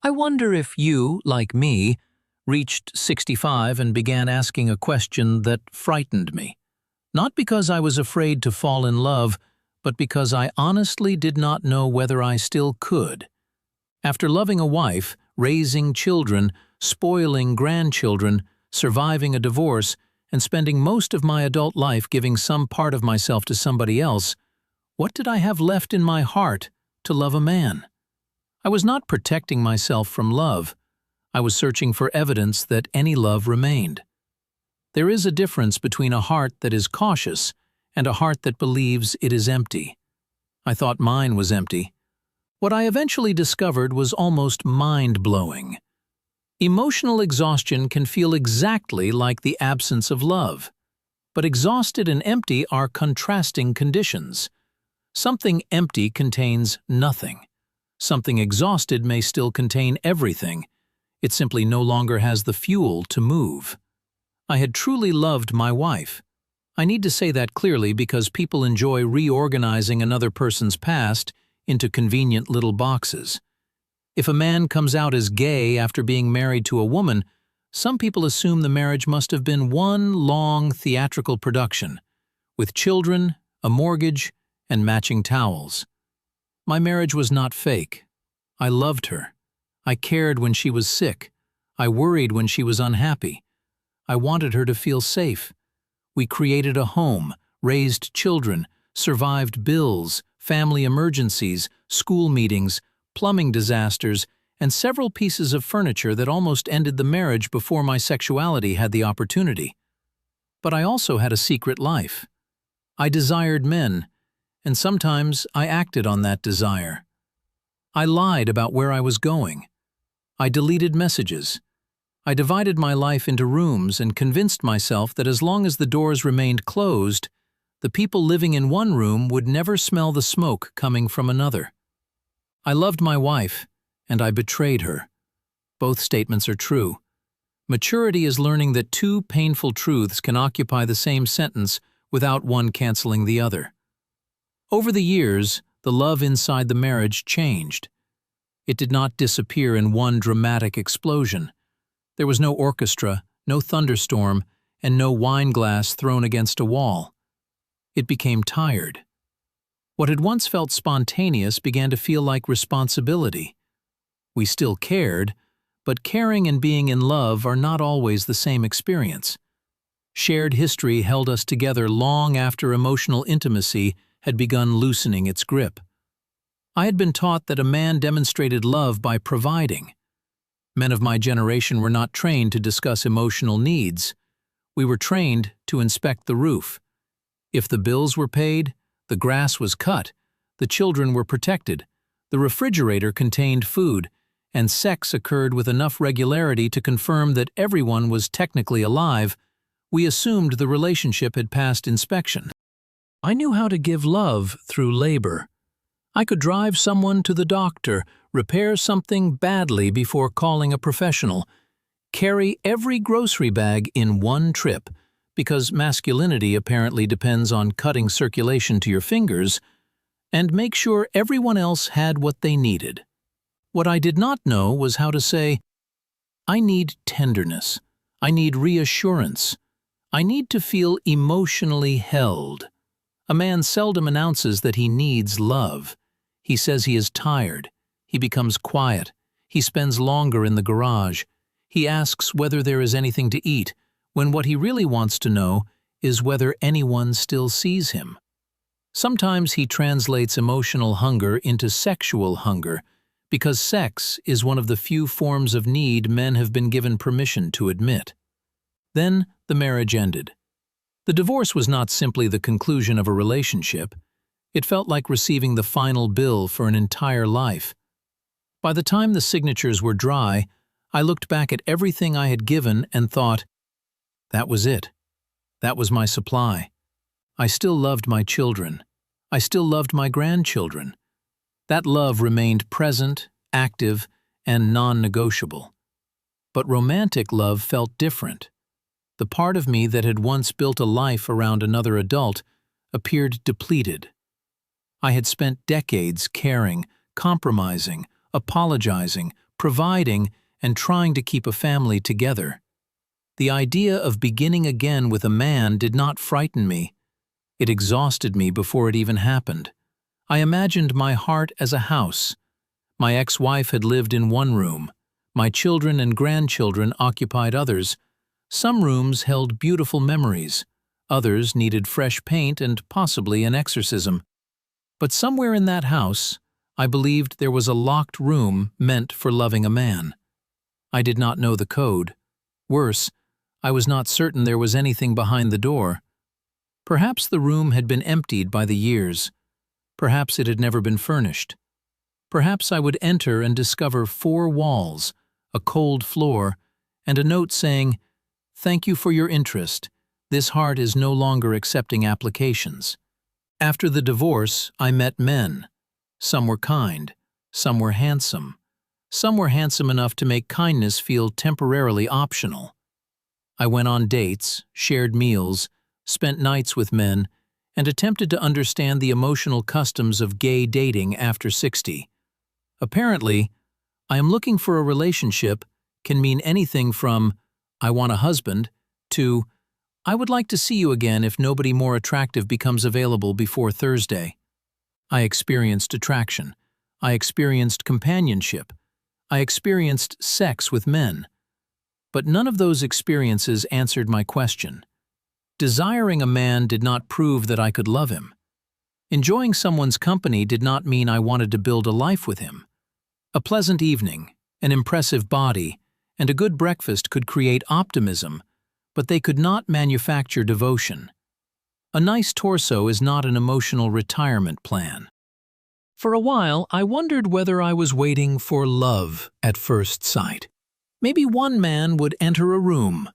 I wonder if you, like me, reached 65 and began asking a question that frightened me. Not because I was afraid to fall in love, but because I honestly did not know whether I still could. After loving a wife, raising children, spoiling grandchildren, surviving a divorce, and spending most of my adult life giving some part of myself to somebody else, what did I have left in my heart to love a man? I was not protecting myself from love. I was searching for evidence that any love remained. There is a difference between a heart that is cautious and a heart that believes it is empty. I thought mine was empty. What I eventually discovered was almost mind-blowing. Emotional exhaustion can feel exactly like the absence of love. But exhausted and empty are contrasting conditions. Something empty contains nothing. Something exhausted may still contain everything. It simply no longer has the fuel to move. I had truly loved my wife. I need to say that clearly because people enjoy reorganizing another person's past into convenient little boxes. If a man comes out as gay after being married to a woman, some people assume the marriage must have been one long theatrical production, with children, a mortgage, and matching towels. My marriage was not fake. I loved her. I cared when she was sick. I worried when she was unhappy. I wanted her to feel safe. We created a home, raised children, survived bills, family emergencies, school meetings, plumbing disasters, and several pieces of furniture that almost ended the marriage before my sexuality had the opportunity. But I also had a secret life. I desired men, and sometimes I acted on that desire. I lied about where I was going. I deleted messages. I divided my life into rooms and convinced myself that as long as the doors remained closed, the people living in one room would never smell the smoke coming from another. I loved my wife, and I betrayed her. Both statements are true. Maturity is learning that two painful truths can occupy the same sentence without one canceling the other. Over the years, the love inside the marriage changed. It did not disappear in one dramatic explosion. There was no orchestra, no thunderstorm, and no wine glass thrown against a wall. It became tired. What had once felt spontaneous began to feel like responsibility. We still cared, but caring and being in love are not always the same experience. Shared history held us together long after emotional intimacy had begun loosening its grip. I had been taught that a man demonstrated love by providing. Men of my generation were not trained to discuss emotional needs. We were trained to inspect the roof. If the bills were paid, the grass was cut, the children were protected, the refrigerator contained food, and sex occurred with enough regularity to confirm that everyone was technically alive, we assumed the relationship had passed inspection. I knew how to give love through labor. I could drive someone to the doctor, repair something badly before calling a professional, carry every grocery bag in one trip, because masculinity apparently depends on cutting circulation to your fingers, and make sure everyone else had what they needed. What I did not know was how to say, I need tenderness, I need reassurance, I need to feel emotionally held. A man seldom announces that he needs love. He says he is tired. He becomes quiet. He spends longer in the garage. He asks whether there is anything to eat, when what he really wants to know is whether anyone still sees him. Sometimes he translates emotional hunger into sexual hunger, because sex is one of the few forms of need men have been given permission to admit. Then the marriage ended. The divorce was not simply the conclusion of a relationship. It felt like receiving the final bill for an entire life. By the time the signatures were dry, I looked back at everything I had given and thought, that was it. That was my supply. I still loved my children. I still loved my grandchildren. That love remained present, active, and non-negotiable. But romantic love felt different. The part of me that had once built a life around another adult appeared depleted. I had spent decades caring, compromising, apologizing, providing, and trying to keep a family together. The idea of beginning again with a man did not frighten me. It exhausted me before it even happened. I imagined my heart as a house. My ex-wife had lived in one room. My children and grandchildren occupied others. Some rooms held beautiful memories. Others needed fresh paint and possibly an exorcism. But somewhere in that house, I believed there was a locked room meant for loving a man. I did not know the code. Worse, I was not certain there was anything behind the door. Perhaps the room had been emptied by the years. Perhaps it had never been furnished. Perhaps I would enter and discover 4 walls, a cold floor, and a note saying, "Thank you for your interest. This heart is no longer accepting applications." After the divorce, I met men. Some were kind. Some were handsome. Some were handsome enough to make kindness feel temporarily optional. I went on dates, shared meals, spent nights with men, and attempted to understand the emotional customs of gay dating after 60. Apparently, "I am looking for a relationship" can mean anything from "I want a husband" to "I would like to see you again if nobody more attractive becomes available before Thursday." I experienced attraction. I experienced companionship. I experienced sex with men. But none of those experiences answered my question. Desiring a man did not prove that I could love him. Enjoying someone's company did not mean I wanted to build a life with him. A pleasant evening, an impressive body, and a good breakfast could create optimism, but they could not manufacture devotion. A nice torso is not an emotional retirement plan. For a while, I wondered whether I was waiting for love at first sight. Maybe one man would enter a room.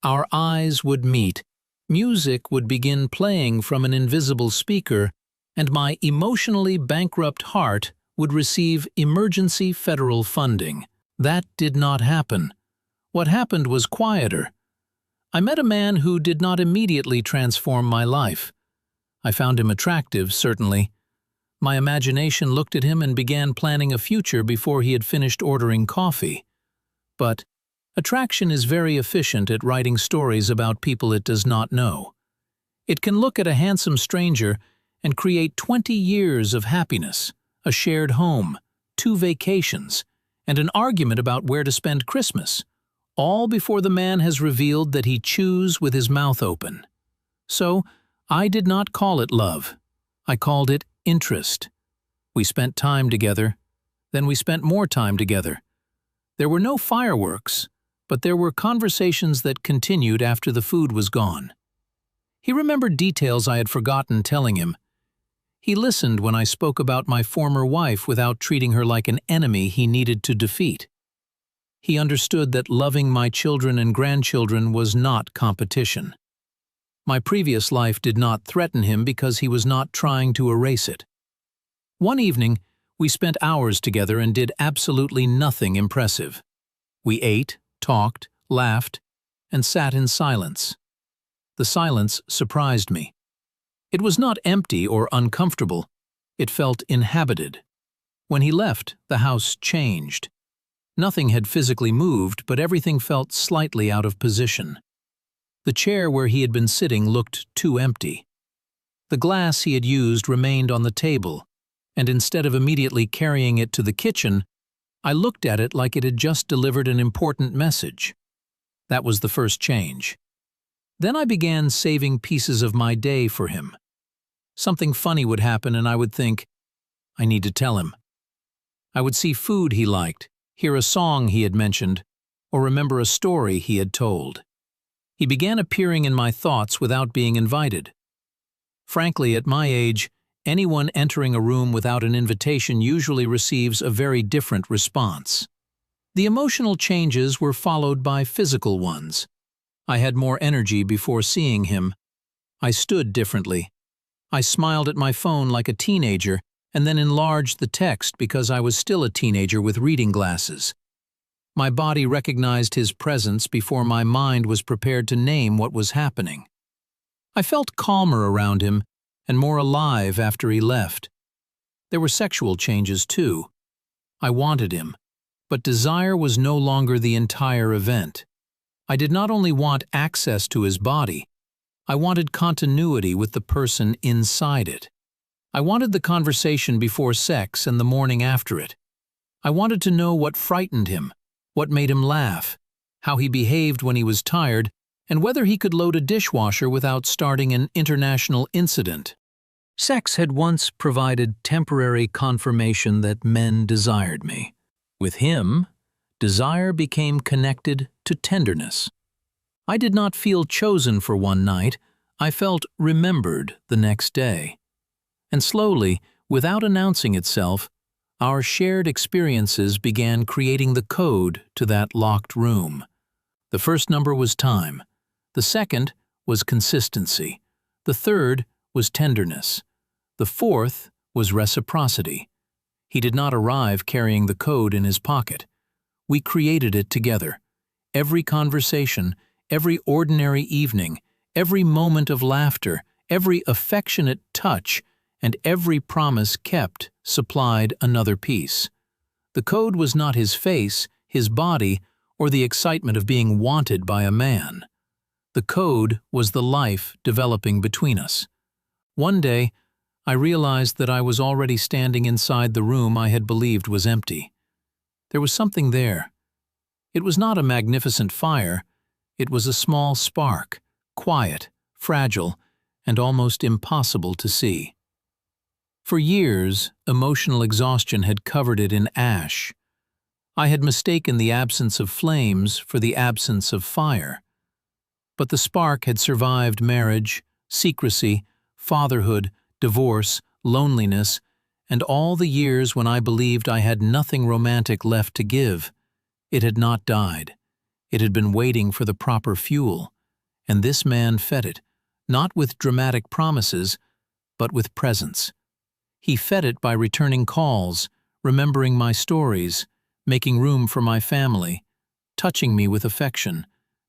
Our eyes would meet. Music would begin playing from an invisible speaker, and my emotionally bankrupt heart would receive emergency federal funding. That did not happen. What happened was quieter. I met a man who did not immediately transform my life. I found him attractive, certainly. My imagination looked at him and began planning a future before he had finished ordering coffee. But attraction is very efficient at writing stories about people it does not know. It can look at a handsome stranger and create 20 years of happiness, a shared home, 2 vacations, and an argument about where to spend Christmas, all before the man has revealed that he chews with his mouth open. So, I did not call it love. I called it interest. We spent time together. Then we spent more time together. There were no fireworks, but there were conversations that continued after the food was gone. He remembered details I had forgotten telling him. He listened when I spoke about my former wife without treating her like an enemy he needed to defeat. He understood that loving my children and grandchildren was not competition. My previous life did not threaten him because he was not trying to erase it. One evening, we spent hours together and did absolutely nothing impressive. We ate, talked, laughed, and sat in silence. The silence surprised me. It was not empty or uncomfortable. It felt inhabited. When he left, the house changed. Nothing had physically moved, but everything felt slightly out of position. The chair where he had been sitting looked too empty. The glass he had used remained on the table, and instead of immediately carrying it to the kitchen, I looked at it like it had just delivered an important message. That was the first change. Then I began saving pieces of my day for him. Something funny would happen and I would think, I need to tell him. I would see food he liked, hear a song he had mentioned, or remember a story he had told. He began appearing in my thoughts without being invited. Frankly, at my age, anyone entering a room without an invitation usually receives a very different response. The emotional changes were followed by physical ones. I had more energy before seeing him. I stood differently. I smiled at my phone like a teenager and then enlarged the text because I was still a teenager with reading glasses. My body recognized his presence before my mind was prepared to name what was happening. I felt calmer around him and more alive after he left. There were sexual changes too. I wanted him. But desire was no longer the entire event. I did not only want access to his body, I wanted continuity with the person inside it. I wanted the conversation before sex and the morning after it. I wanted to know what frightened him, what made him laugh, how he behaved when he was tired, and whether he could load a dishwasher without starting an international incident. Sex had once provided temporary confirmation that men desired me. With him, desire became connected to tenderness. I did not feel chosen for one night, I felt remembered the next day. And slowly, without announcing itself, our shared experiences began creating the code to that locked room. The first number was time. The second was consistency. The third was tenderness. The fourth was reciprocity. He did not arrive carrying the code in his pocket. We created it together. Every conversation, every ordinary evening, every moment of laughter, every affectionate touch, and every promise kept supplied another piece. The code was not his face, his body, or the excitement of being wanted by a man. The code was the life developing between us. One day, I realized that I was already standing inside the room I had believed was empty. There was something there. It was not a magnificent fire. It was a small spark, quiet, fragile, and almost impossible to see. For years, emotional exhaustion had covered it in ash. I had mistaken the absence of flames for the absence of fire. But the spark had survived marriage, secrecy, fatherhood, divorce, loneliness, and all the years when I believed I had nothing romantic left to give. It had not died. It had been waiting for the proper fuel, and this man fed it, not with dramatic promises, but with presence. He fed it by returning calls, remembering my stories, making room for my family, touching me with affection,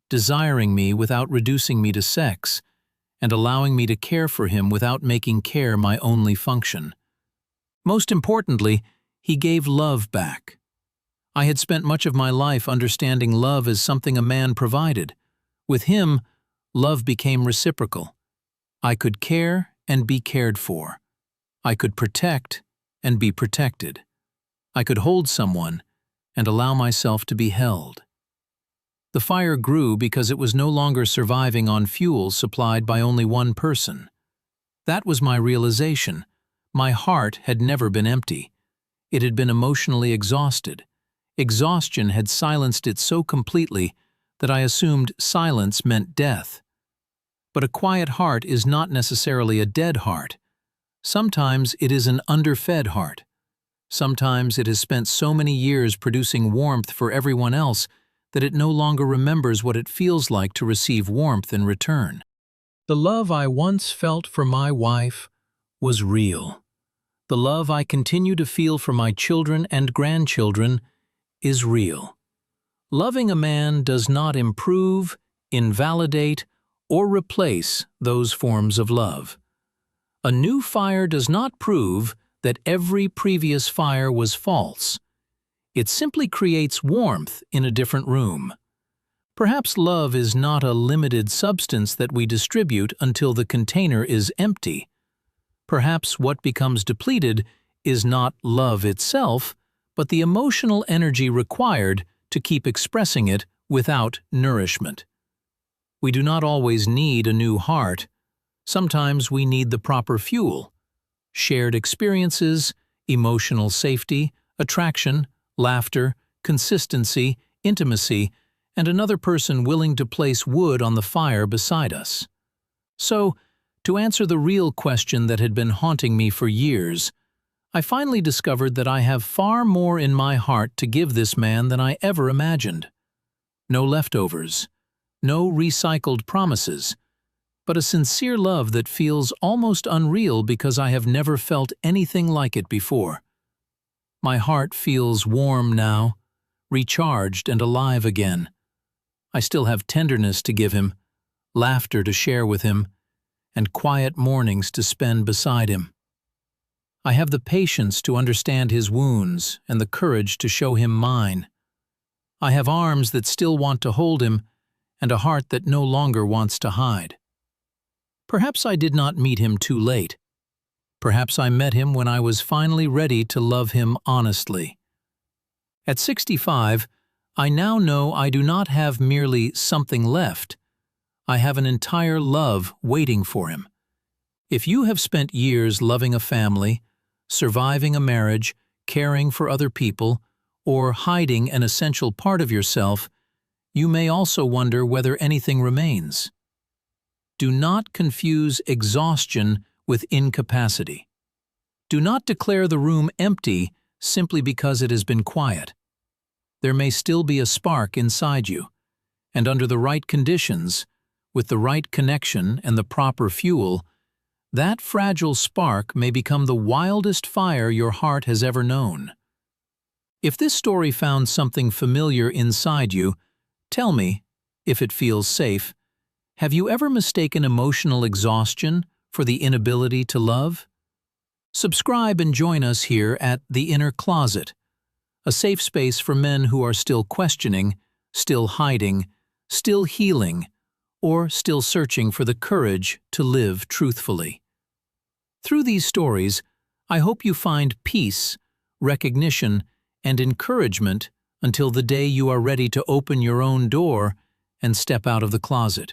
desiring me without reducing me to sex, and allowing me to care for him without making care my only function. Most importantly, he gave love back. I had spent much of my life understanding love as something a man provided. With him, love became reciprocal. I could care and be cared for. I could protect and be protected. I could hold someone and allow myself to be held. The fire grew because it was no longer surviving on fuel supplied by only one person. That was my realization. My heart had never been empty. It had been emotionally exhausted. Exhaustion had silenced it so completely that I assumed silence meant death. But a quiet heart is not necessarily a dead heart. Sometimes it is an underfed heart. Sometimes it has spent so many years producing warmth for everyone else that it no longer remembers what it feels like to receive warmth in return. The love I once felt for my wife was real. The love I continue to feel for my children and grandchildren is real. Loving a man does not improve, invalidate, or replace those forms of love. A new fire does not prove that every previous fire was false. It simply creates warmth in a different room. Perhaps love is not a limited substance that we distribute until the container is empty. Perhaps what becomes depleted is not love itself, but the emotional energy required to keep expressing it without nourishment. We do not always need a new heart. Sometimes we need the proper fuel: shared experiences, emotional safety, attraction, laughter, consistency, intimacy, and another person willing to place wood on the fire beside us. So, to answer the real question that had been haunting me for years, I finally discovered that I have far more in my heart to give this man than I ever imagined. No leftovers, no recycled promises, but a sincere love that feels almost unreal because I have never felt anything like it before. My heart feels warm now, recharged and alive again. I still have tenderness to give him, laughter to share with him, and quiet mornings to spend beside him. I have the patience to understand his wounds and the courage to show him mine. I have arms that still want to hold him and a heart that no longer wants to hide. Perhaps I did not meet him too late. Perhaps I met him when I was finally ready to love him honestly. At 65, I now know I do not have merely something left. I have an entire love waiting for him. If you have spent years loving a family, surviving a marriage, caring for other people, or hiding an essential part of yourself, you may also wonder whether anything remains. Do not confuse exhaustion with incapacity. Do not declare the room empty simply because it has been quiet. There may still be a spark inside you, and under the right conditions, with the right connection and the proper fuel, that fragile spark may become the wildest fire your heart has ever known. If this story found something familiar inside you, tell me, if it feels safe, have you ever mistaken emotional exhaustion for the inability to love? Subscribe and join us here at The Inner Closet, a safe space for men who are still questioning, still hiding, still healing, or still searching for the courage to live truthfully. Through these stories, I hope you find peace, recognition, and encouragement until the day you are ready to open your own door and step out of the closet.